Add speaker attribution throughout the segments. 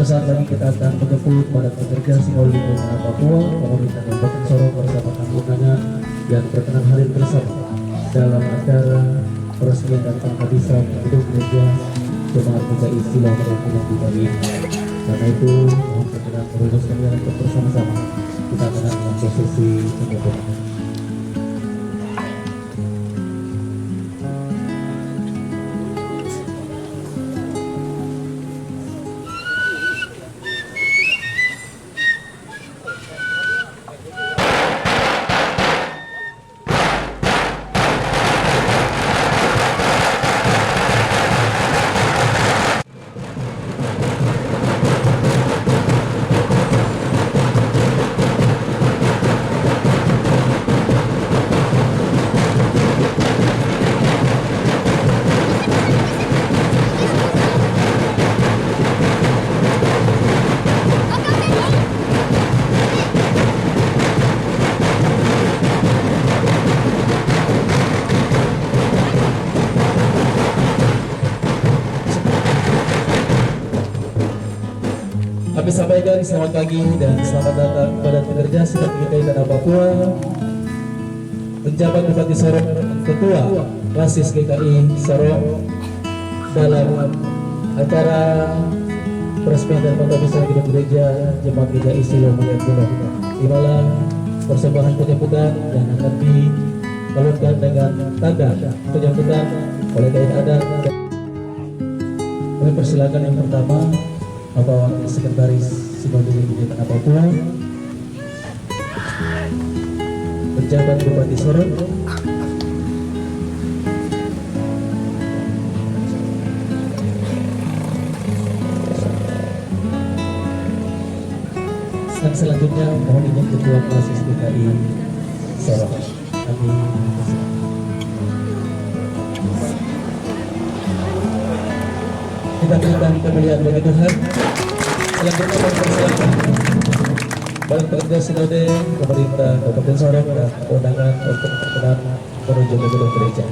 Speaker 1: Sesaat lagi kita akan menjemput pada pekerja Sinoli di Tanah Papua, pemerintah Kabupaten Sorong bersama undangan yang berkenan hadir bersama dalam acara peresmian dan penghabisan gedung gereja Jemaat PKI Siloam yang di Bali. Karena itu mohon berkenan merumuskan yang bersama-sama kita akan dalam prosesi penyemprotan. Kami sampaikan selamat pagi dan selamat datang kepada pekerja Sidang PKI Tanah Papua, penjabat Bupati Sorong, Ketua Basis GKI Sorong dalam acara peresmian dan penghabisan gedung gereja Jemaat GKI Siloam di mana persembahan penyambutan yang akan dibalutkan dengan tanda penyambutan oleh kain adat. Kami persilakan yang pertama Bapak Sekretaris Sinodi di Tanah Papua, penjabat Bupati Sorong, dan selanjutnya mohon izin Ketua Basis GKI Sorong. Kami kita berikan kemuliaan bagi Tuhan. Selanjutnya mempersilakan balik pekerja Sinode pemerintah Kabupaten Sorong dan undangan untuk berkenan menuju ke gedung gereja.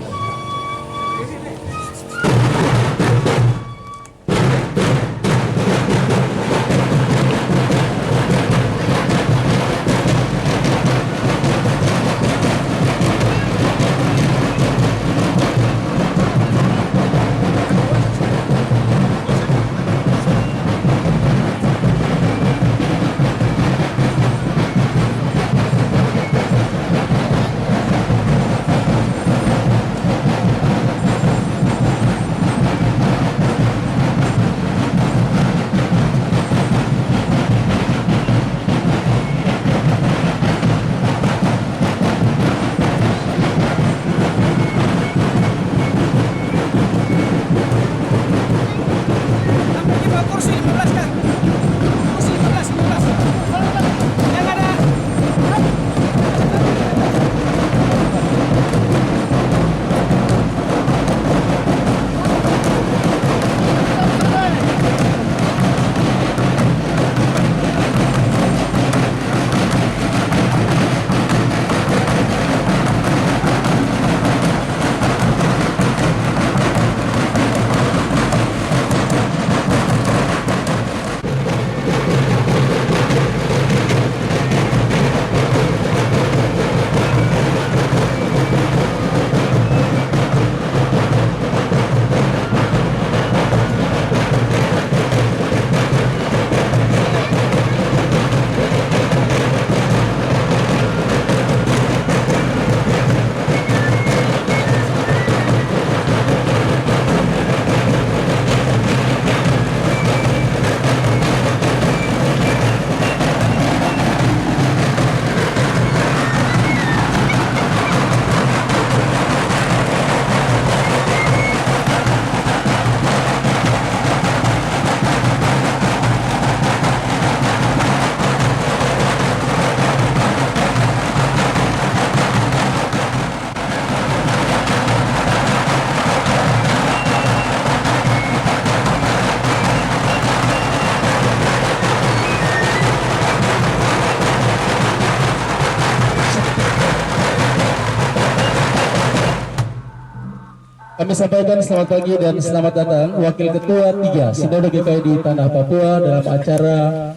Speaker 1: Kami sampaikan selamat pagi dan selamat datang Wakil Ketua 3 Sinode GKI di Tanah Papua dalam acara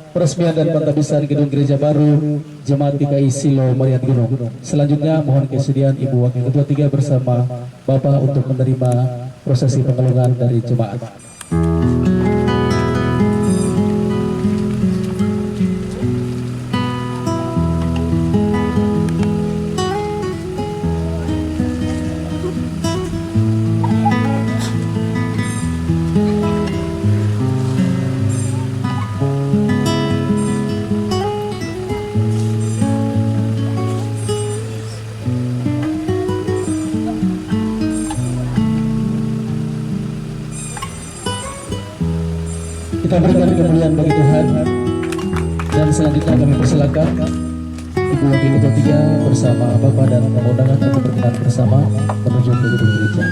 Speaker 1: peresmian dan pentabisan Gedung Gereja Baru Jemaat GKI Silo Marian Gunung. Selanjutnya mohon kesediaan Ibu Wakil Ketua 3 bersama Bapak untuk menerima prosesi pengelungan dari jemaat. Kita berikan kemuliaan bagi Tuhan dan selanjutnya kami persilakan Ibu Wakil Ketua 3 bersama Bapak dan undangan untuk berkenan bersama menuju ke gedung gereja.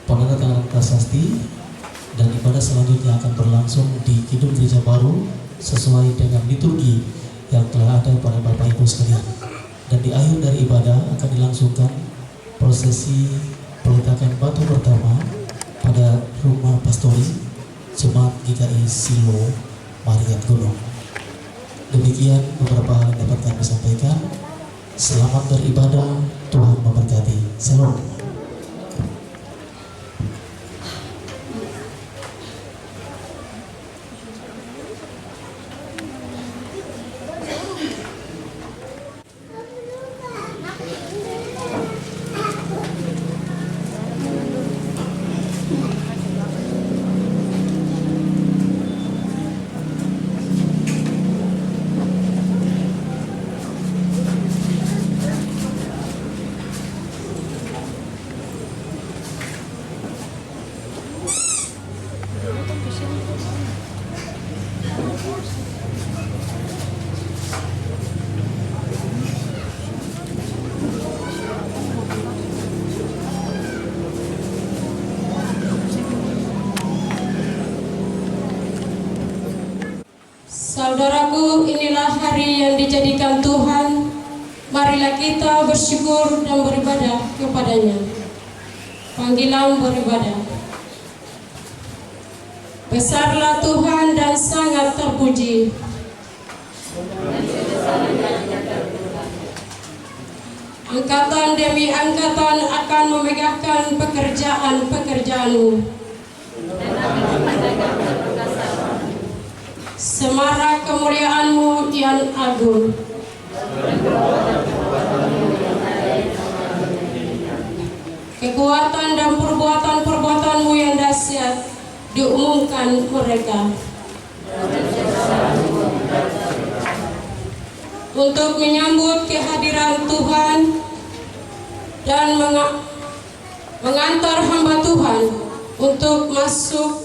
Speaker 2: Penandatanganan prasasti dan ibadah selanjutnya akan berlangsung di Gedung Gereja Baru sesuai dengan liturgi yang telah ada pada Bapak Ibu sekalian. Dan di akhir dari ibadah akan dilangsungkan prosesi peletakan batu pertama pada rumah pastori Jemaat GKI Silo Marian Gunung. Demikian beberapa hal yang dapat kami sampaikan. Selamat beribadah, Tuhan memberkati. Shalom.
Speaker 3: Saudaraku, inilah hari yang dijadikan Tuhan. Marilah kita bersyukur dan beribadah kepadanya. Panggilan beribadah. Besarlah Tuhan dan sangat terpuji. angkatan demi angkatan akan memegahkan pekerjaan-pekerjaanmu. Semarak kemuliaanmu yang agung. Kekuatan dan perbuatan-perbuatanmu yang dahsyat diumumkan mereka. Untuk menyambut kehadiran Tuhan dan mengantar hamba Tuhan untuk masuk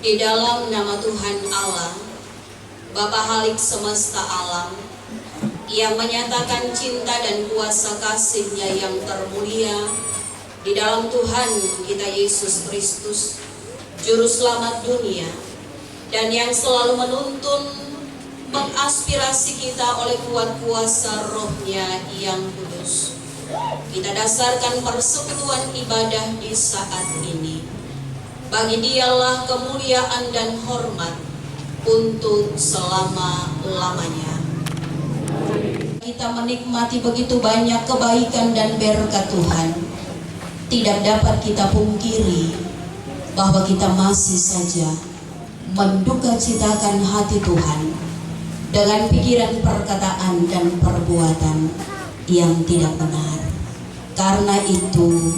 Speaker 4: di dalam nama Tuhan Allah, Bapa Halik semesta alam, yang menyatakan cinta dan kuasa kasih-Nya yang termulia di dalam Tuhan kita Yesus Kristus, Juru Selamat dunia, dan yang selalu menuntun, mengaspirasi kita oleh kuat kuasa Roh-Nya yang kudus. Kita dasarkan persekutuan ibadah di saat ini. Bagi Dialah kemuliaan dan hormat untuk selama-lamanya. Kita menikmati begitu banyak kebaikan dan berkat Tuhan. Tidak dapat kita pungkiri bahwa kita masih saja mendukacitakan hati Tuhan dengan pikiran, perkataan, dan perbuatan yang tidak benar. Karena itu,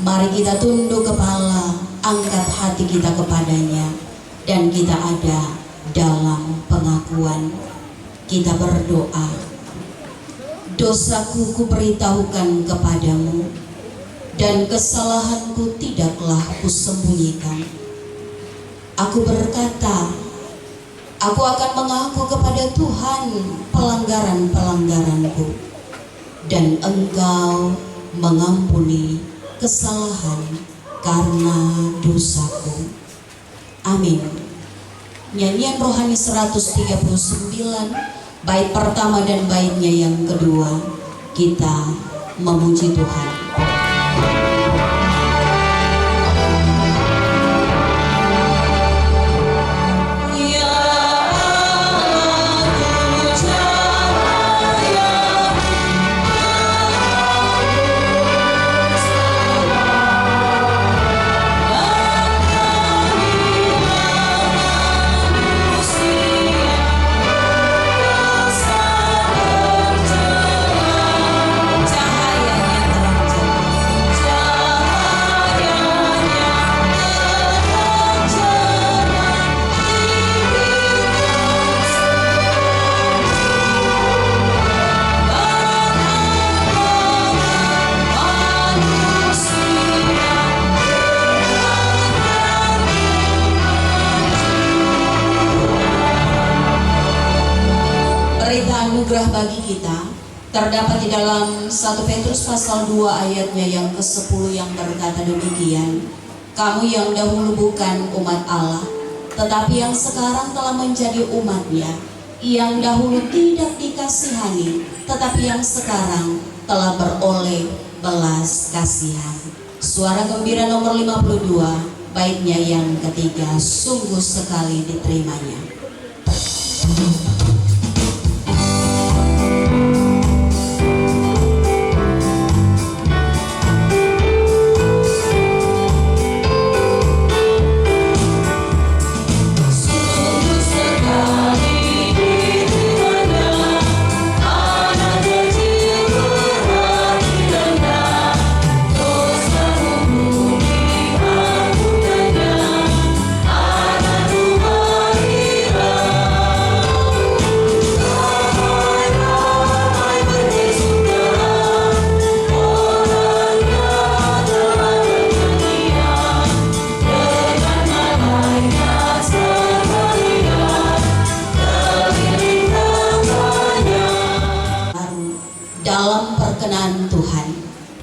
Speaker 4: mari kita tunduk kepala, angkat hati kita kepadanya, dan kita ada dalam pengakuan. Kita berdoa, dosaku kuberitahukan kepadamu, dan kesalahanku tidaklah kusembunyikan. Aku berkata, aku akan mengaku kepada Tuhan pelanggaran-pelanggaranku, dan Engkau mengampuni kesalahan karena dosaku. Amin. Nyanyian rohani 139, bait pertama dan baitnya yang kedua, kita memuji Tuhan. Anugerah bagi kita terdapat di dalam 1 Petrus pasal 2 ayatnya yang ke-10 yang berkata demikian, kamu yang dahulu bukan umat Allah, tetapi yang sekarang telah menjadi umat-Nya, yang dahulu tidak dikasihani, tetapi yang sekarang telah beroleh belas kasihan. Suara gembira nomor 52, baitnya yang ketiga, sungguh sekali diterimanya.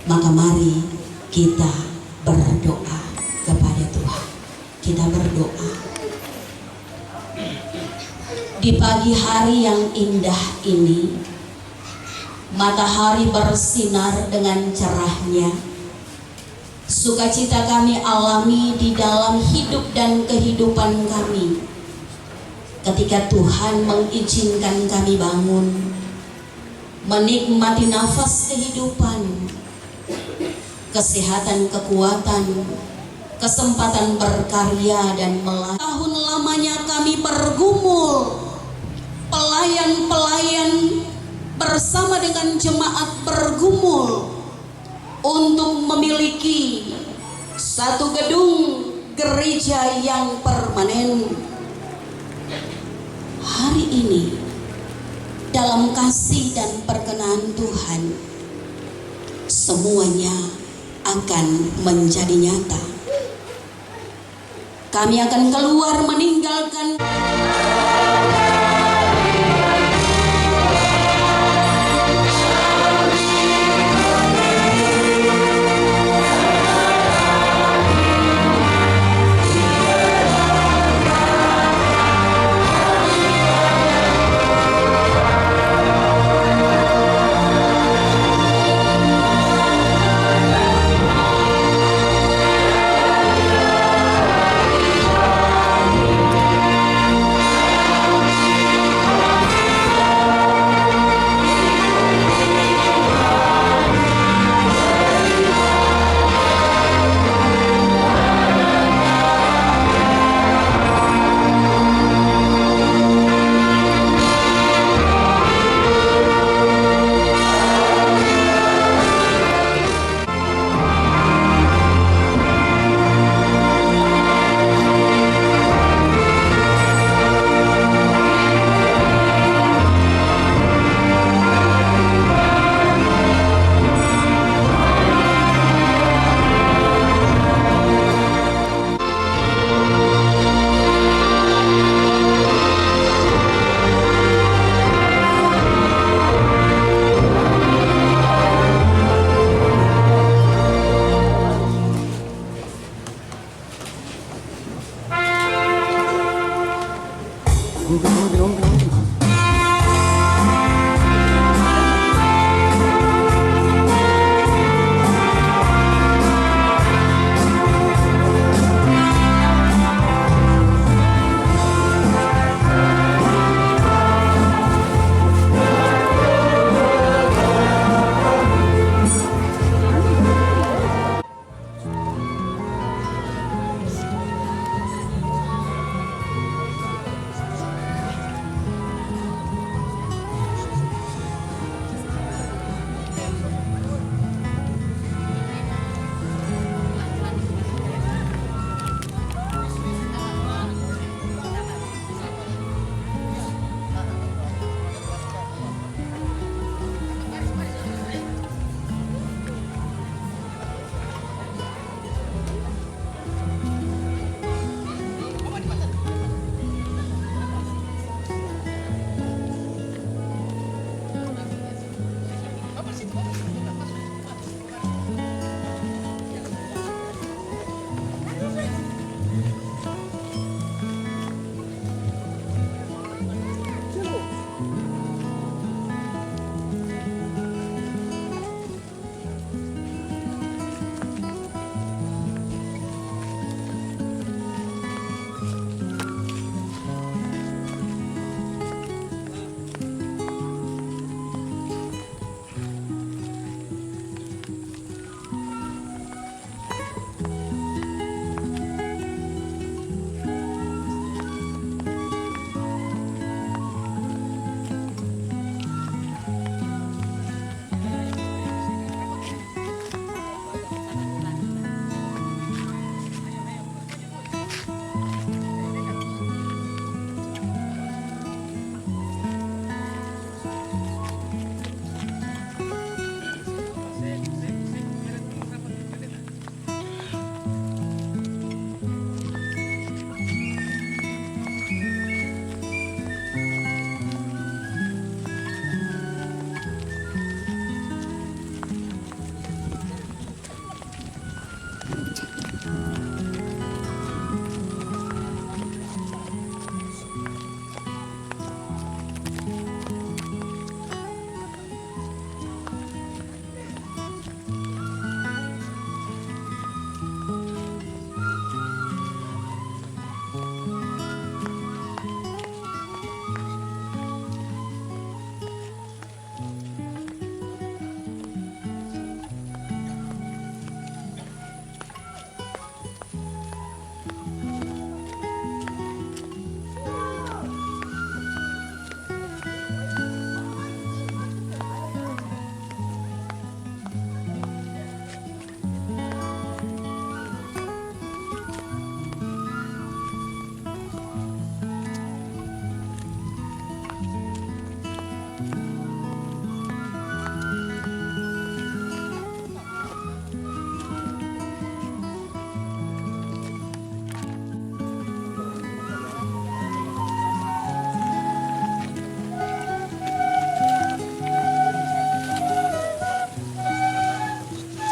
Speaker 4: Maka mari kita berdoa kepada Tuhan. Kita berdoa. Di pagi hari yang indah ini, matahari bersinar dengan cerahnya. Sukacita kami alami di dalam hidup dan kehidupan kami ketika Tuhan mengizinkan kami bangun, menikmati nafas kehidupan, kesehatan, kekuatan, kesempatan berkarya dan melayani. Tahun lamanya kami bergumul, pelayan-pelayan bersama dengan jemaat bergumul untuk memiliki satu gedung gereja yang permanen. Hari ini dalam kasih dan perkenan Tuhan, semuanya akan menjadi nyata. Kami akan keluar meninggalkan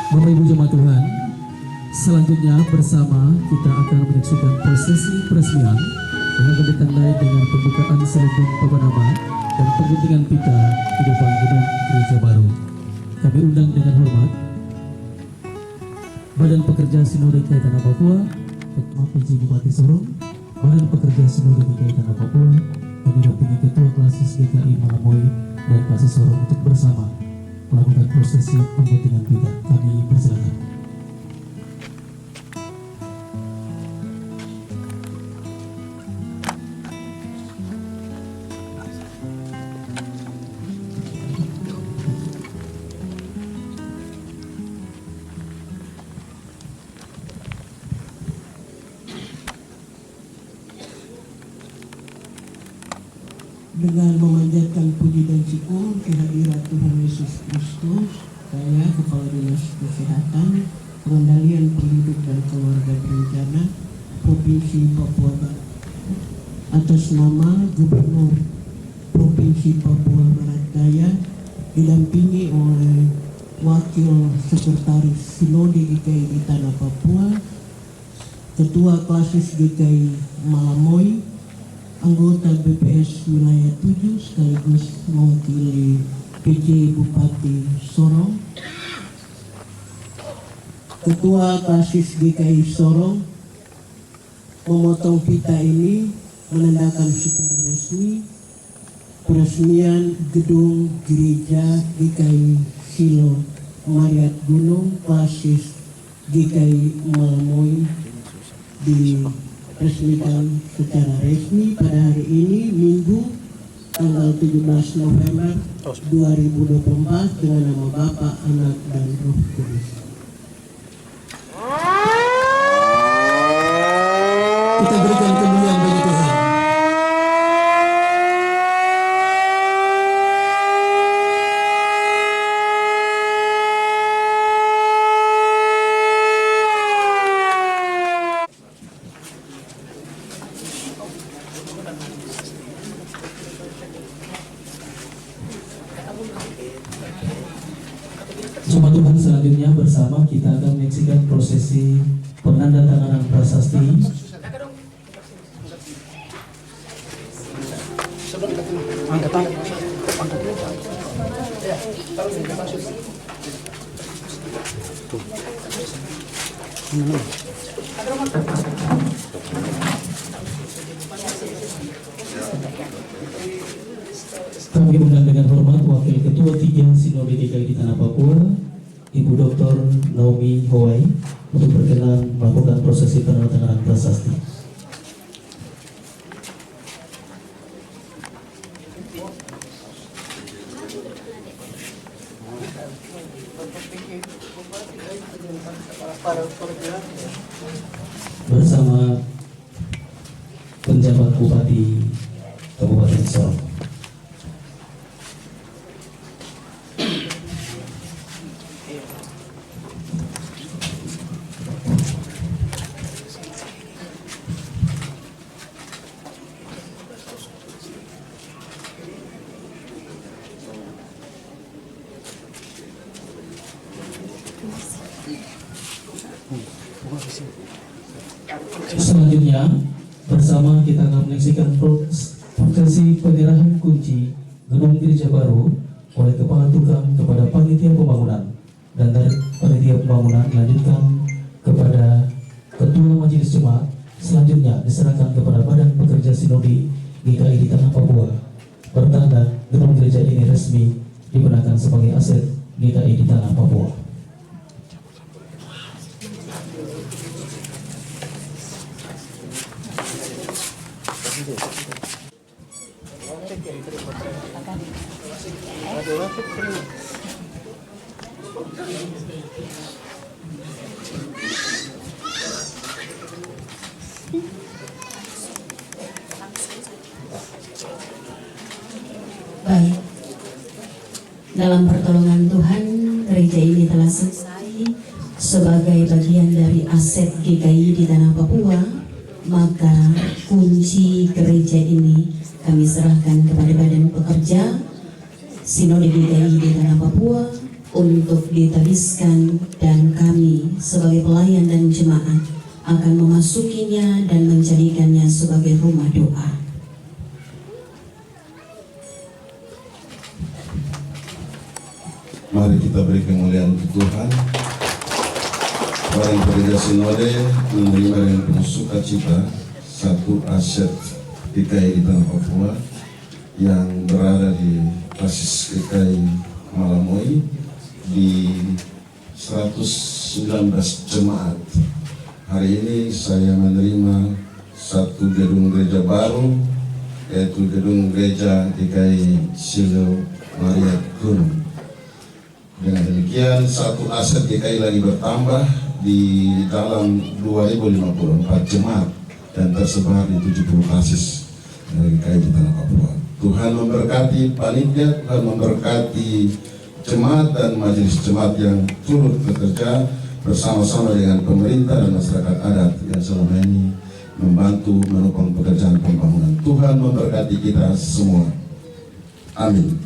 Speaker 1: Bapak Ibu jemaat Tuhan, selanjutnya bersama kita akan menyaksikan prosesi peresmian yang akan ditandai dengan pembukaan selebung papanama dan pengguntingan pita di depan gedung gereja baru. Kami undang dengan hormat Badan Pekerja Sinode GKI Tanah Papua, Ketua PJ Bupati Sorong, Badan Pekerja Sinode GKI Tanah Papua, dan didampingi Ketua Klasis GKI Malamoy dan Klasis Sorong untuk bersama melakukan prosesi pengguntingan pita. Kami persilakan.
Speaker 5: Dengan memanjatkan puji dan syukur kehadiran Tuhan Yesus Kristus, saya Kepala Dinas Kesehatan, Pengendalian Penduduk dan Keluarga Berencana Provinsi Papua Barat, atas nama Gubernur Provinsi Papua Barat Daya, didampingi oleh Wakil Sekretaris Sinode GKI di Tanah Papua, Ketua Klasis GKI Malamoy, anggota BPS Wilayah 7 sekaligus mewakili PJ Bupati Sorong, Ketua Klasis GKI Sorong, memotong pita ini menandakan secara resmi peresmian gedung gereja GKI Silo Mariat Gunung Klasis GKI Malamoy diresmikan secara resmi pada hari ini, Minggu tanggal 17 November 2024 dengan nama Bapa, Anak, dan Roh Kudus.
Speaker 1: Kita berikan kemuliaan bagi Tuhan. Jemaat Tuhan, selanjutnya bersama kita akan menyaksikan prosesi penandatanganan prasasti Kami undang dengan hormat Wakil Ketua 3 Sinode GKI di Tanah Papua, Ibu Dr. Naomi Howai, untuk berkenan melakukan prosesi penandatanganan prasasti. Bersama penjabat Bupati Kabupaten Sorong. Selanjutnya bersama kita akan menyaksikan prosesi penyerahan kunci gedung gereja baru oleh Kepala Tukang kepada Panitia Pembangunan, dan dari Panitia Pembangunan dilanjutkan kepada Ketua Majelis Jemaat. Selanjutnya diserahkan kepada Badan Pekerja Sinode GKI di Tanah Papua. Bertanda gedung gereja ini resmi digunakan sebagai aset GKI di Tanah Papua.
Speaker 4: Baik, dalam pertolongan Tuhan, gereja ini telah selesai sebagai bagian dari aset GKI di Tanah Papua. Maka kunci gereja ini kami serahkan kepada Badan Pekerja Sinode GKI di Tanah Papua untuk ditabiskan, dan kami sebagai pelayan dan jemaat akan memasukinya dan menjadikannya sebagai rumah doa.
Speaker 6: Mari kita beri kemuliaan untuk Tuhan. Barang Gereja Sinode menerima dengan penuh sukacita satu aset GKI di Tanah Papua yang berada di basis GKI Malamoy di 119 jemaat. Hari ini saya menerima satu gedung gereja baru, yaitu gedung gereja GKI Silo Maria Gunung. Dengan demikian satu aset GKI lagi bertambah di dalam 2054 jemaat dan tersebar di 70 basis GKI di Tanah Papua. Tuhan memberkati panitia, Tuhan memberkati jemaat dan majelis jemaat yang turut bekerja bersama-sama dengan pemerintah dan masyarakat adat yang selama ini membantu menopang pekerjaan pembangunan. Tuhan memberkati kita semua. Amin.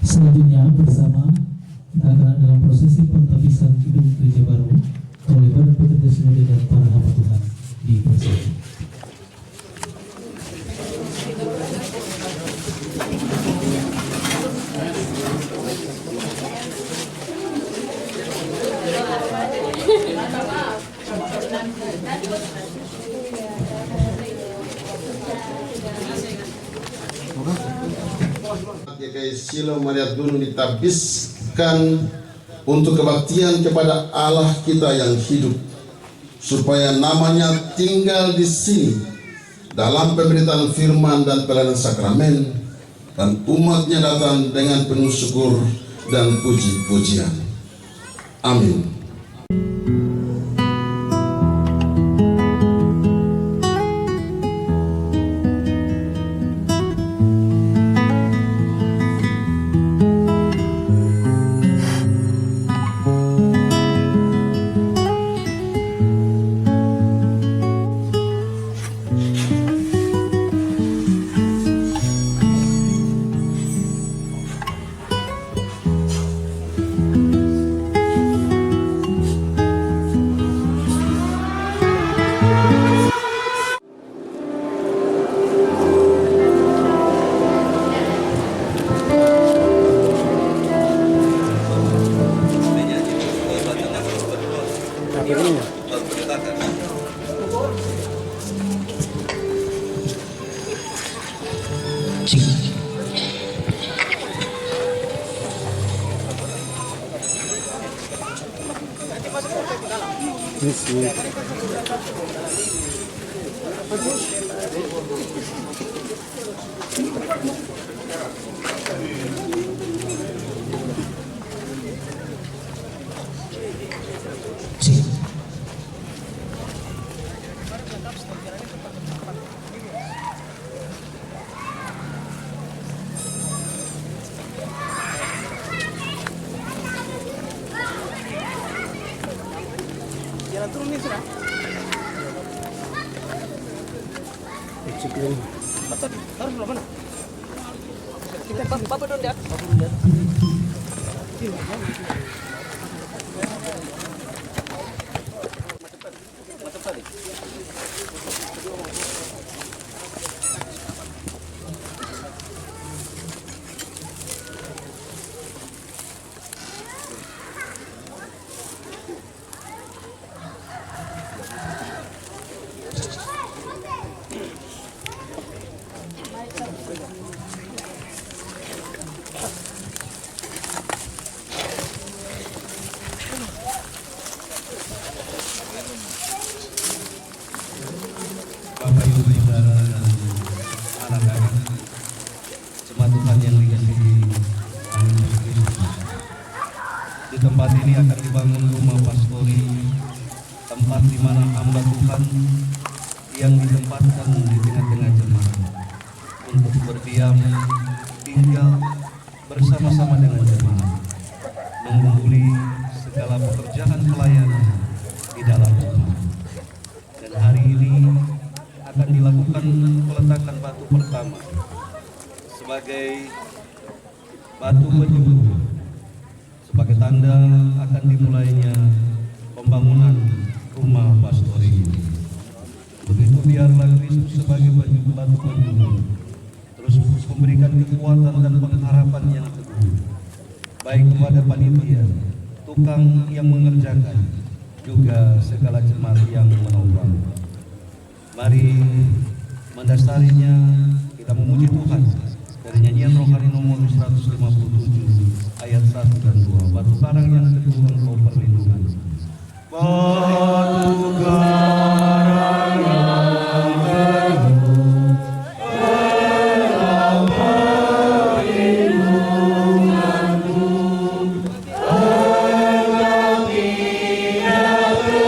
Speaker 2: Selanjutnya bersama kita akan dalam prosesi pentabisan gedung gereja baru oleh Badan Pekerja Sinode dan para hamba Tuhan di prosesi.
Speaker 6: GKI Silo Maria Gunung ditabiskan untuk kebaktian kepada Allah kita yang hidup, supaya namanya tinggal di sini dalam pemberitaan firman dan pelayanan sakramen, dan umatnya datang dengan penuh syukur dan puji-pujian. Amin.
Speaker 7: Bapak Ibu Saudara dan anak-anak jemaat Tuhan yang dikasihi di tempat ini akan dibangun rumah pastori, tempat di mana hamba Tuhan yang ditempatkan di tengah-tengah jemaat untuk berdiam, tinggal bersama-sama dengan jemaat, mengumpuli segala pekerjaan pelayanan di dalam jemaat. Dan hari ini akan dilakukan peletakan batu pertama sebagai batu penjuru pertanda akan dimulainya pembangunan rumah pastori ini. Begitu biarlah Kristus sebagai batu penghubung terus memberikan kekuatan dan pengharapan yang teguh, baik kepada panitia, tukang yang mengerjakan, juga segala jemaat yang menopang. Mari mendasarinya kita memuji Tuhan dari nyanyian rohani nomor 157 ayat 1 dan 2. Batu karang yang teguh engkau perlindungan. Batu karang yang teguh engkau perlindunganku, engkau tidak bergerak di jalan aku tegak.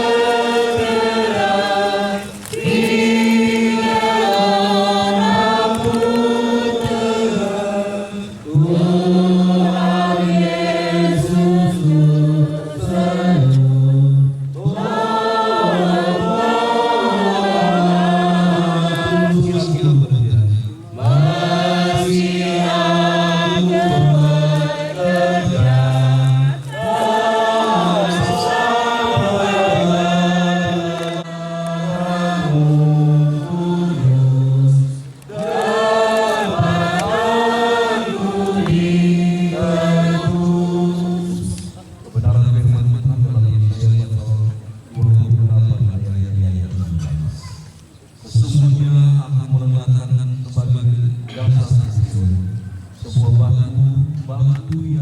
Speaker 7: Tuhan Yesus kebenaran firman Tuhan dalam Yesaya pasal 28 ayat 17. Sesungguhnya aku meletakkan sebagai dasar Sion sebuah batu yang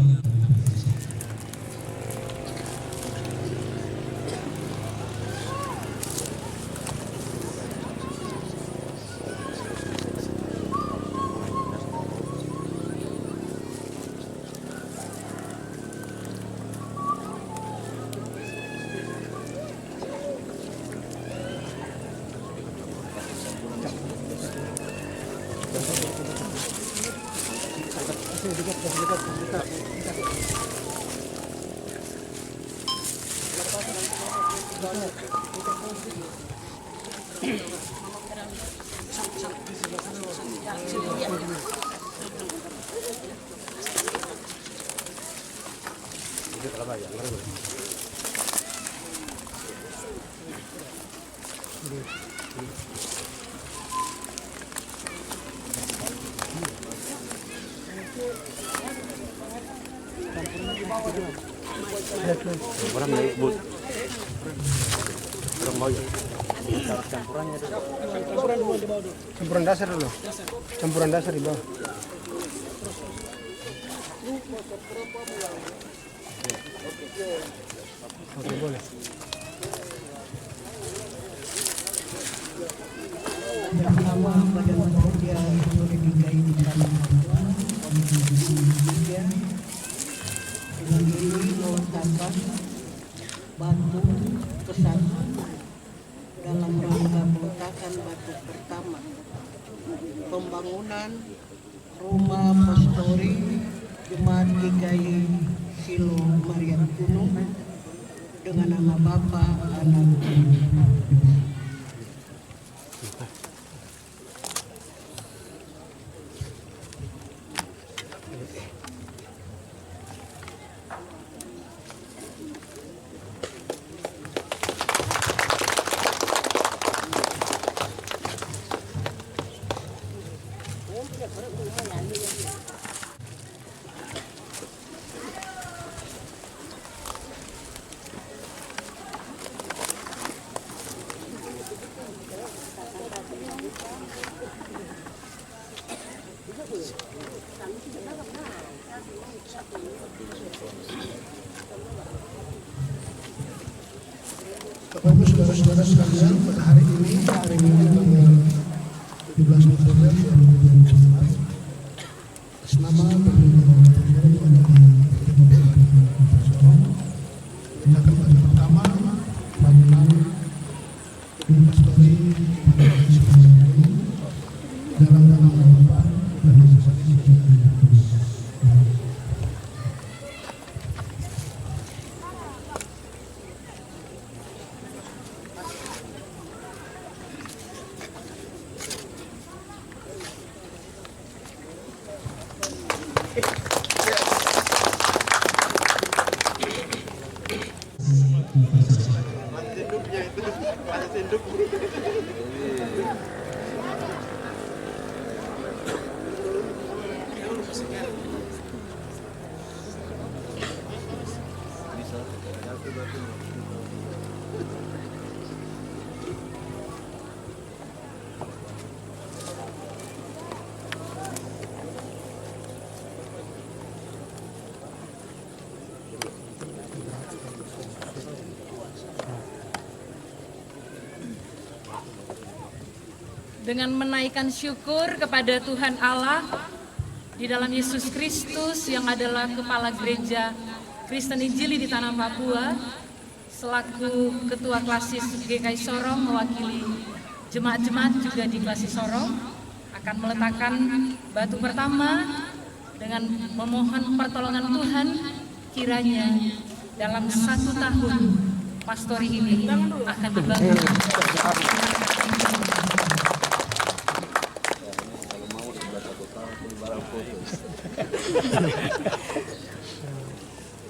Speaker 8: Campuran dasar dulu. Campuran dasar di bawah. Oke, boleh.
Speaker 5: Pertama pada manusia boleh dikaitkan Komisi 3 dengan ini meletakkan batu kesatuan dalam rangka meletakkan batu pertama pembangunan rumah pastori Jemaat GKI Silo Marian Kuno dengan nama Bapa, Anak, dan Roh Kudus.
Speaker 8: Bapak Ibu saudara-saudara sekalian, pada hari ini tanggal 17 November 2024 atas nama tindakan batu pertama bangunan rumah pastori dalam nama Bapa dan Yesus Kristus.
Speaker 9: Dengan menaikkan syukur kepada Tuhan Allah di dalam Yesus Kristus yang adalah Kepala Gereja Kristen Injili di Tanah Papua, selaku Ketua Klasis GKI Sorong mewakili jemaat-jemaat juga di Klasis Sorong, akan meletakkan batu pertama dengan memohon pertolongan Tuhan, kiranya dalam 1 tahun pastori ini akan dibangun.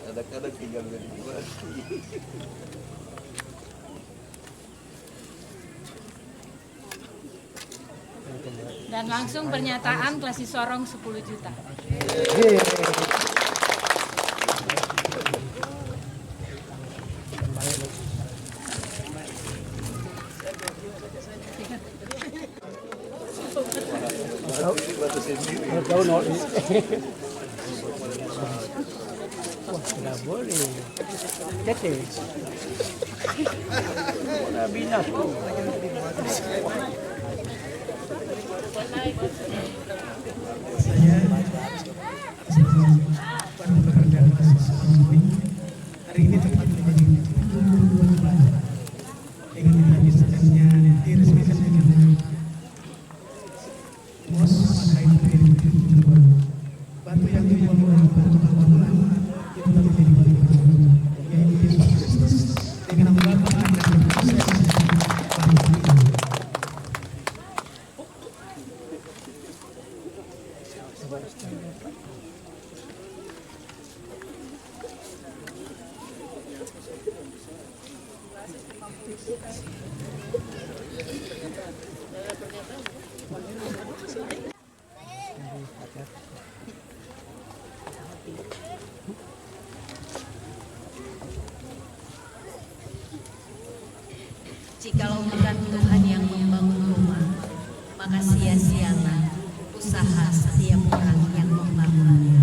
Speaker 10: Kadang-kadang tinggal dari
Speaker 9: Dan langsung pernyataan Klasis Sorong 10 juta.
Speaker 5: Tidak boleh. Jadi, binas tuh.
Speaker 8: Saya pada pekerjaan mahasiswa ini hari ini tepat menjadi dengan dihabiskannya diresmikan dengan mos kain batu yang dibangun batu bangunan itu nanti jadi batu bangunan yaitu Yesus Kristus dengan nama Bapa dan Roh Kudus.
Speaker 4: Jikalau bukan Tuhan yang membangun rumah, maka sia-sialah usaha setiap orang yang membangunnya.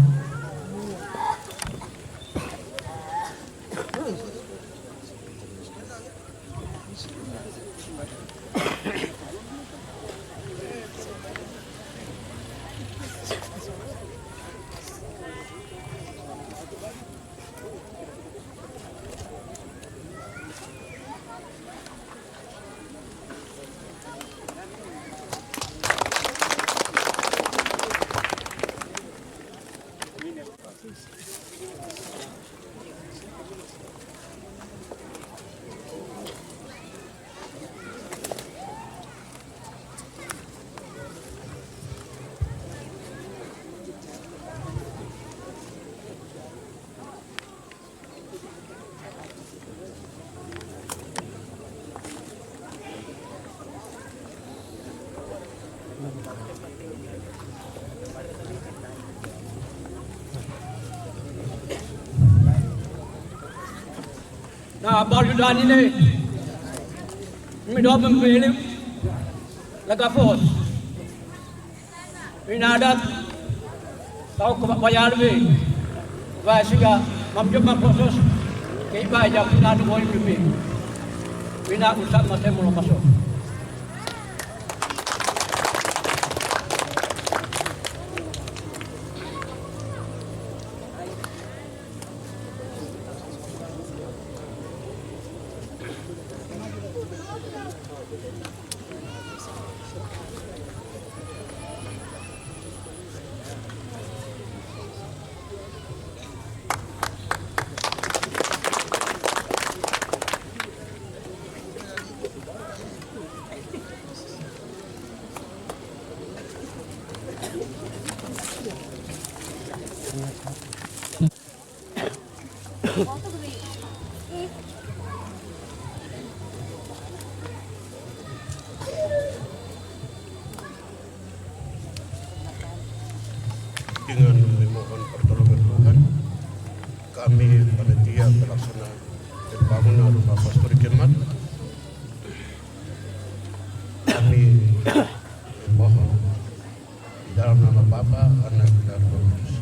Speaker 5: Nah, baru dah ini doa memilih laga fos. Ini ada tahu kebayar lebih. Wah, sehingga mamjumah proses keibadah kita ada boleh lebih. Bina usah masih belum masuk.
Speaker 10: kami panitia pelaksana pembangunan rumah pastori Kirmat, kami mohon di dalam nama Bapa, Anak, dan Roh Kudus.